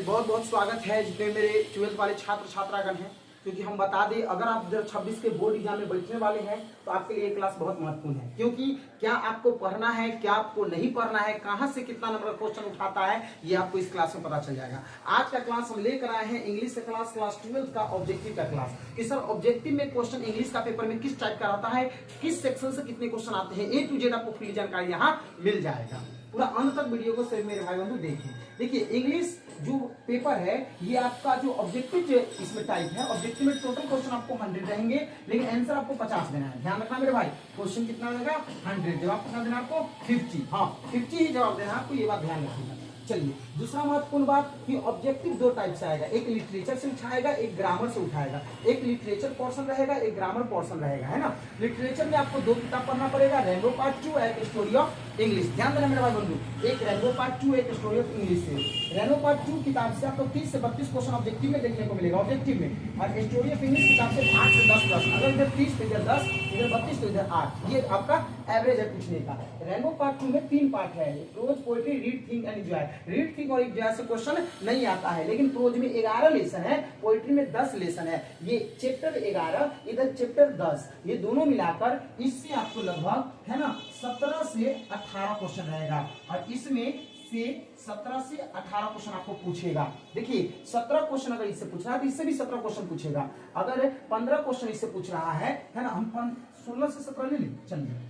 बहुत बहुत स्वागत है जितने मेरे 12th वाले छात्र छात्रागण हैं, क्योंकि हम बता दें अगर आप 2026 के बोर्ड एग्जाम में बैठने वाले हैं तो आपके लिए ये क्लास बहुत महत्वपूर्ण है। क्योंकि क्या आपको पढ़ना है, क्या आपको नहीं पढ़ना है, कहां से कितना नंबर क्वेश्चन उठाता है, ये आपको इस क्लास में पता चल जाएगा। आज का क्लास हम लेकर आए हैं इंग्लिश का क्लास 12th का ऑब्जेक्टिव का क्लास कि सर ऑब्जेक्टिव में क्वेश्चन इंग्लिश का पेपर में किस टाइप का आता है, किस सेक्शन से कितने क्वेश्चन आते हैं, A to Z आपको पूरी जानकारी यहाँ मिल जाएगा। पूरा अंत तक वीडियो को सिर्फ मेरे भाई बंधु देखें। देखिए इंग्लिश जो पेपर है ये आपका जो ऑब्जेक्टिव इसमें टाइप है, ऑब्जेक्टिव में टोटल क्वेश्चन आपको 100 रहेंगे, लेकिन आंसर आपको 50 देना है। ध्यान रखना मेरे भाई, क्वेश्चन कितना रहेगा 100, जवाब कितना देना आपको 50। हाँ 50 ही जवाब देना है आपको, ये बात ध्यान रखिएगा। चलिए दूसरा महत्वपूर्ण बात कि ऑब्जेक्टिव दो टाइप से आएगा, एक लिटरेचर से उठाएगा, एक ग्रामर से उठाएगा। एक लिटरेचर पोर्शन रहेगा, एक ग्रामर पोर्शन रहेगा, है ना। लिटरेचर में आपको दो किताब पढ़ना पड़ेगा, रेनबो पार्ट 2 एक स्टोरी ऑफ इंग्लिश। ध्यान देना मेरे भाई बंधु, एक रेनबो पार्ट 2 एक स्टोरी ऑफ इंग्लिश से। रेनबो पार्ट 2 किताब से आपको 30 से 32 क्वेश्चन ऑब्जेक्टिव में देखने को मिलेगा ऑब्जेक्टिव में, और स्टोरी ऑफ इंग्लिश किताब से 8 से 10 प्रश्न। अगर इधर 30 तो इधर 10, इधर 32 तो इधर 8, ये आपका एवरेज है पूछने का। रेनबो पार्ट 2 में 3 पार्ट है, prose, poetry, read, think and enjoy. Read, think और एंजॉय से क्वेश्चन नहीं आता है, लेकिन प्रोज में 11 लेसन है, पोएट्री में 10 लेसन है। ये चैप्टर 11, इधर चैप्टर 10, ये दोनों मिलाकर इससे आपको लगभग है ना 17 से 18 क्वेश्चन रहेगा, और इसमें से 17 से 18 क्वेश्चन आपको पूछेगा। देखिए 17 क्वेश्चन अगर इससे पूछ रहा है तो इससे भी 17 क्वेश्चन पूछेगा। अगर 15 क्वेश्चन इससे पूछ रहा है ना, हम 16 से 17 ले लें, चलिए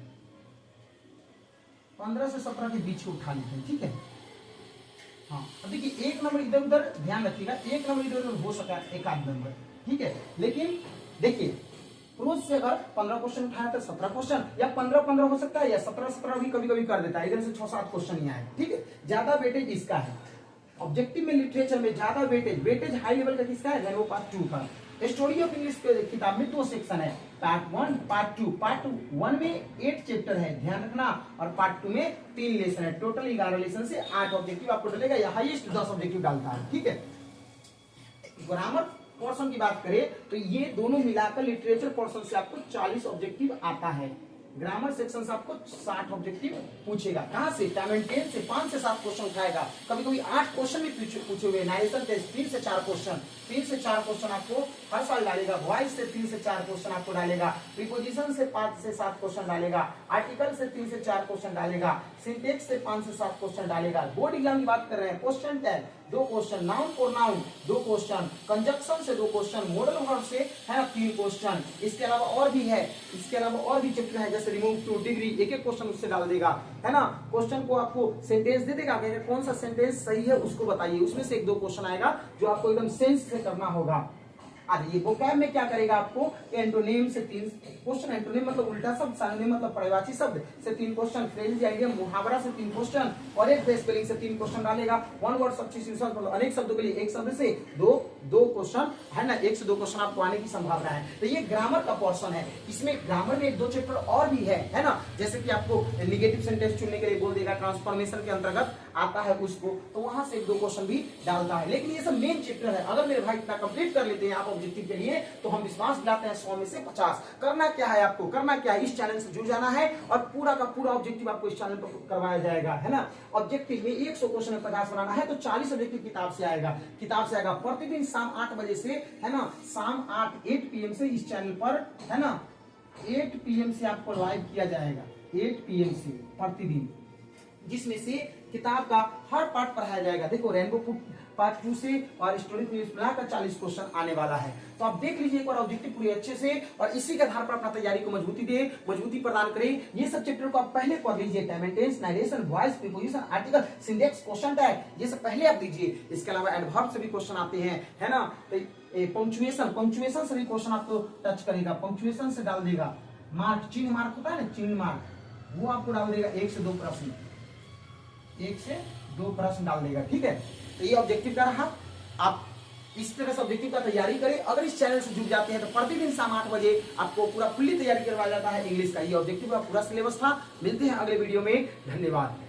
15 से 17 के बीच को उठा लेते हैं, ठीक है। हाँ अब देखिए एक नंबर इधर उधर ध्यान रखिएगा, एक नंबर इधर उधर हो सका एक आध नंबर, ठीक है। लेकिन देखिए प्रोज से अगर 15 क्वेश्चन उठाया तो 17 क्वेश्चन, या 15-15 हो सकता है, या 17-17 भी कभी कभी कर देता है, इधर से 6-7 क्वेश्चन ही आए, ठीक है। ज्यादा वेटेज इसका है ऑब्जेक्टिव में, लिटरेचर में ज्यादा वेटेज हाई लेवल का किसका है, रेनबो पार्ट 2 का। स्टोरी ऑफ इंग्लिश किताब में 2 सेक्शन है, पार्ट 1 पार्ट 2। पार्ट 1 में 8 चैप्टर है, ध्यान रखना, और पार्ट 2 में 3 लेसन है। टोटल 11 लेसन से 8 ऑब्जेक्टिव आपको डलेगा, या हाईएस्ट 10 ऑब्जेक्टिव डालता है, ठीक है। ग्रामर पोर्शन की बात करें तो ये दोनों मिलाकर लिटरेचर पोर्शन से आपको 40 ऑब्जेक्टिव आता है। ग्रामर सेक्शन से आपको 60 ऑब्जेक्टिव पूछेगा। कहां से, टाइम एंड टेन से 5 से 7 क्वेश्चन उठाएगा, कभी कभी 8 क्वेश्चन भी पूछे हुए। नारेशन टेस्ट 3 से 4 क्वेश्चन, 3 से 4 क्वेश्चन आपको हर साल डालेगा। वॉइस से 3 से 4 क्वेश्चन आपको डालेगा। प्रीपोजिशन से 5 से 7 क्वेश्चन डालेगा। आर्टिकल से 3 से 4 क्वेश्चन डालेगा। सिंटेक्स से 5 से 7 क्वेश्चन डालेगा। बोर्ड एग्जाम की बात कर रहे हैं, question tag 2 question, noun for noun 2 question, conjunction से 2 क्वेश्चन, मॉडल वर्ब से है ना 3 क्वेश्चन। इसके अलावा और भी है, इसके अलावा और भी चैप्टर है, जैसे रिमूव टू, डिग्री, एक एक क्वेश्चन उससे डाल देगा, है ना। क्वेश्चन को आपको सेंटेंस दे देगा, कौन सा सेंटेंस सही है उसको बताइए, उसमें से 1-2 क्वेश्चन आएगा जो आपको एकदम सेंस से करना होगा। अरे ये वोकैब में क्या करेगा आपको, एंटोनिम से 3 क्वेश्चन, एंटोनिम मतलब उल्टा शब्द, सिनोनिम मतलब पर्यायवाची शब्द से 3 क्वेश्चन, फ्रेज आइडियम मुहावरा से 3 क्वेश्चन, और एक स्पेलिंग से 3 क्वेश्चन डालेगा। वन वर्ड सब्स्टिट्यूशन मतलब अनेक शब्दों के लिए एक शब्द से 2 क्वेश्चन, है ना, 1 से 2 क्वेश्चन आपको आने की संभावना है। तो ये ग्रामर का पोर्शन है। इसमें ग्रामर में 1-2 चैप्टर और भी है ना, जैसे कि आपको नेगेटिव सेंटेंस चुनने के लिए बोल देगा, ट्रांसफॉर्मेशन के अंतर्गत आता है उसको, तो वहां से 1-2 क्वेश्चन भी डालता है। लेकिन ये सब मेन चैप्टर है। अगर मेरे भाई इतना कंप्लीट कर लेते हैं आप ऑब्जेक्टिव के लिए तो हम विश्वास दिलाते हैं 100 में से 50। करना क्या है आपको, करना क्या है, इस चैनल से जुड़ जाना है और पूरा का पूरा ऑब्जेक्टिव आपको इस चैनल पर करवाया जाएगा, है ना। ऑब्जेक्टिव में 100 क्वेश्चन में 50 बनाना है तो 40 ऑब्जेक्टिव किताब से आएगा, प्रतिदिन शाम 8 बजे से, है ना, शाम 8 PM से इस चैनल पर, है ना, 8 PM से आपको लाइव किया जाएगा, 8 PM से प्रतिदिन, जिसमें से किताब का हर पार्ट पढ़ाया जाएगा। देखो रेनबो पार्ट 2 से और स्टोरी मिलाकर 40 क्वेश्चन आने वाला है। तो आप देख लीजिए एक बार ऑब्जेक्टिव पूरी अच्छे से, और इसी के आधार पर अपना तैयारी को मजबूती प्रदान करें। ये सब चैप्टर को आप पहले पढ़ लीजिए, time and tense, narration, voice, preposition, article, syntax, question tag, ये सब पहले आप दीजिए। इसके अलावा एडवर्ब से भी क्वेश्चन आते हैं, है ना। पंक्चुएशन से भी क्वेश्चन आपको टच करेगा, पंक्चुएशन से डाल देगा। मार्क, चिन्ह मार्क होता है ना, चिन्ह मार्क, वो आपको डाल देगा 1 से 2 प्रश्न, 1 से 2 प्रश्न डाल देगा, ठीक है। तो ये ऑब्जेक्टिव का रहा। आप इस तरह से ऑब्जेक्टिव का तैयारी करें। अगर इस चैनल से जुड़ जाते हैं तो प्रतिदिन शाम 8 बजे आपको पूरा फुल्ली तैयारी करवाया जाता है इंग्लिश का। ये ऑब्जेक्टिव का पूरा सिलेबस था। मिलते हैं अगले वीडियो में, धन्यवाद।